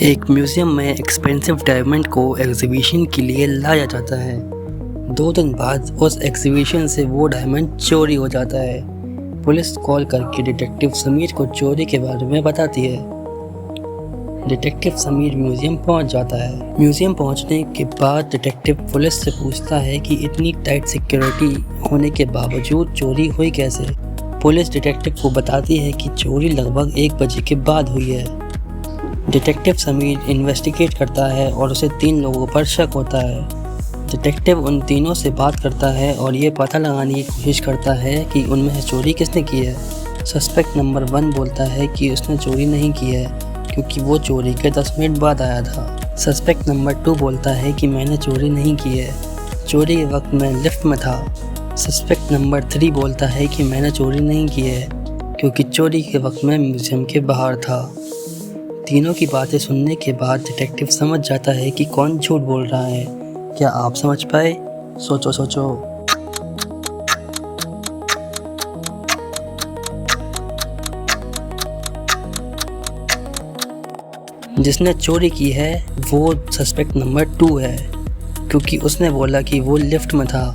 एक म्यूज़ियम में expensive diamond को एग्जीबिशन के लिए लाया जाता है। 2 दिन बाद उस एग्जीबिशन से वो डायमंड चोरी हो जाता है। पुलिस कॉल करके डिटेक्टिव समीर को चोरी के बारे में बताती है। डिटेक्टिव समीर म्यूज़ियम पहुंच जाता है। म्यूज़ियम पहुंचने के बाद डिटेक्टिव पुलिस से पूछता है कि इतनी टाइट सिक्योरिटी होने के बावजूद चोरी हुई कैसे। पुलिस डिटेक्टिव को बताती है कि चोरी लगभग 1 बजे के बाद हुई है। डिटेक्टिव समीर इन्वेस्टिगेट करता है और उसे 3 लोगों पर शक होता है। डिटेक्टिव उन तीनों से बात करता है और ये पता लगाने की कोशिश करता है कि उनमें से चोरी किसने की है। सस्पेक्ट नंबर 1 बोलता है कि उसने चोरी नहीं की है क्योंकि वो चोरी के 10 मिनट बाद आया था। सस्पेक्ट नंबर 2 बोलता है कि मैंने चोरी नहीं की है, चोरी के वक्त मैं लिफ्ट में था। सस्पेक्ट नंबर 3 बोलता है कि मैंने चोरी नहीं की है क्योंकि चोरी के वक्त मैं म्यूज़ियम के बाहर था। तीनों की बातें सुनने के बाद डिटेक्टिव समझ जाता है कि कौन झूठ बोल रहा है। क्या आप समझ पाए? सोचो। जिसने चोरी की है वो सस्पेक्ट नंबर 2 है क्योंकि उसने बोला कि वो लिफ्ट में था,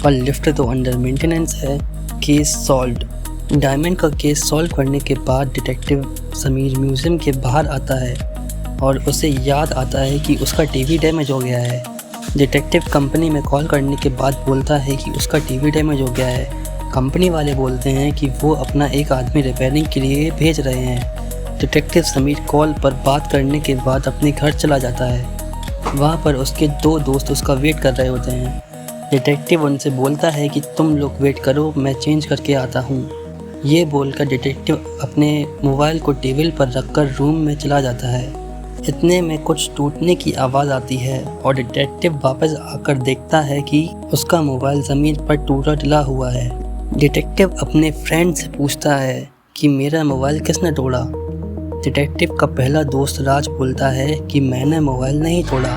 पर लिफ्ट तो अंडर मेंटेनेंस है। Case solved. डायमंड का केस सॉल्व करने के बाद डिटेक्टिव समीर म्यूज़ियम के बाहर आता है और उसे याद आता है कि उसका टीवी डैमेज हो गया है। डिटेक्टिव कंपनी में कॉल करने के बाद बोलता है कि उसका टीवी डैमेज हो गया है। कंपनी वाले बोलते हैं कि वो अपना एक आदमी रिपेयरिंग के लिए भेज रहे हैं। डिटेक्टिव समीर कॉल पर बात करने के बाद अपने घर चला जाता है। वहाँ पर उसके 2 दोस्त उसका वेट कर रहे होते हैं। डिटेक्टिव उनसे बोलता है कि तुम लोग वेट करो, मैं चेंज करके आता हूँ। ये बोलकर डिटेक्टिव अपने मोबाइल को टेबल पर रखकर रूम में चला जाता है। इतने में कुछ टूटने की आवाज़ आती है और डिटेक्टिव वापस आकर देखता है कि उसका मोबाइल ज़मीन पर टूटा डला हुआ है। डिटेक्टिव अपने फ्रेंड से पूछता है कि मेरा मोबाइल किसने तोड़ा। डिटेक्टिव का पहला दोस्त राज बोलता है कि मैंने मोबाइल नहीं तोड़ा,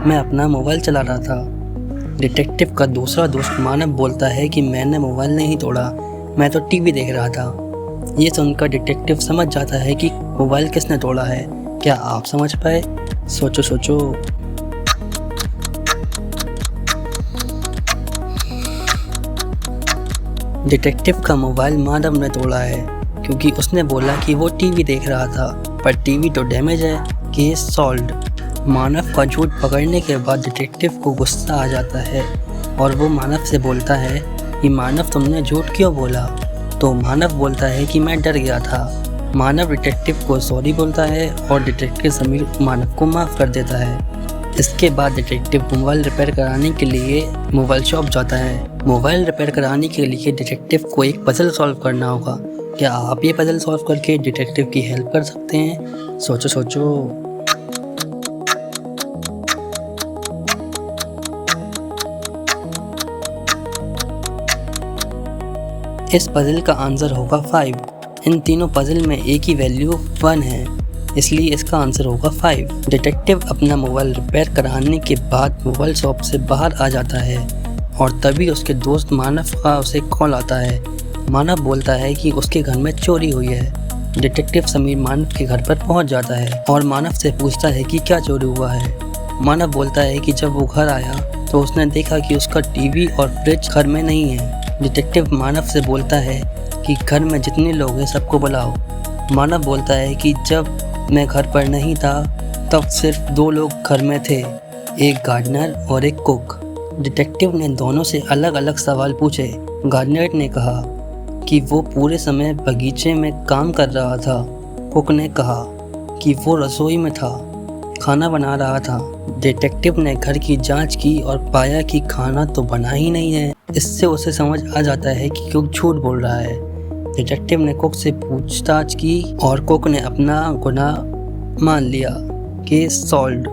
मैं अपना मोबाइल चला रहा था। डिटेक्टिव का दूसरा दोस्त मानव बोलता है कि मैंने मोबाइल नहीं तोड़ा, मैं तो टीवी देख रहा था। ये सुनकर डिटेक्टिव समझ जाता है कि मोबाइल किसने तोड़ा है। क्या आप समझ पाए? सोचो। डिटेक्टिव का मोबाइल मानव ने तोड़ा है क्योंकि उसने बोला कि वो टीवी देख रहा था, पर टीवी तो डैमेज है। Case solved. मानव का झूठ पकड़ने के बाद डिटेक्टिव को गुस्सा आ जाता है और वो मानव से बोलता है कि मानव तुमने झूठ क्यों बोला। तो मानव बोलता है कि मैं डर गया था। मानव डिटेक्टिव को सॉरी बोलता है और डिटेक्टिव समीर मानव को माफ़ कर देता है। इसके बाद डिटेक्टिव मोबाइल रिपेयर कराने के लिए मोबाइल शॉप जाता है। मोबाइल रिपेयर कराने के लिए डिटेक्टिव को एक पजल सॉल्व करना होगा। क्या आप ये पजल सॉल्व करके डिटेक्टिव की हेल्प कर सकते हैं? सोचो। इस पजल का आंसर होगा 5। इन तीनों पजल में एक ही वैल्यू 1 है, इसलिए इसका आंसर होगा 5। डिटेक्टिव अपना मोबाइल रिपेयर कराने के बाद मोबाइल शॉप से बाहर आ जाता है और तभी उसके दोस्त मानव का उसे कॉल आता है। मानव बोलता है कि उसके घर में चोरी हुई है। डिटेक्टिव समीर मानव के घर पर पहुंच जाता है और मानव से पूछता है कि क्या चोरी हुआ है। मानव बोलता है कि जब वो घर आया तो उसने देखा कि उसका टीवी और फ्रिज घर में नहीं है। डिटेक्टिव मानव से बोलता है कि घर में जितने लोग हैं सबको बुलाओ। मानव बोलता है कि जब मैं घर पर नहीं था तब सिर्फ 2 लोग घर में थे, एक गार्डनर और एक कुक। डिटेक्टिव ने दोनों से अलग अलग सवाल पूछे। गार्डनर ने कहा कि वो पूरे समय बगीचे में काम कर रहा था। कुक ने कहा कि वो रसोई में था, खाना बना रहा था। डिटेक्टिव ने घर की जांच की और पाया कि खाना तो बना ही नहीं है। इससे उसे समझ आ जाता है कि कुक झूठ बोल रहा है। डिटेक्टिव ने कुक से पूछताछ की और कुक ने अपना गुनाह मान लिया। Case solved.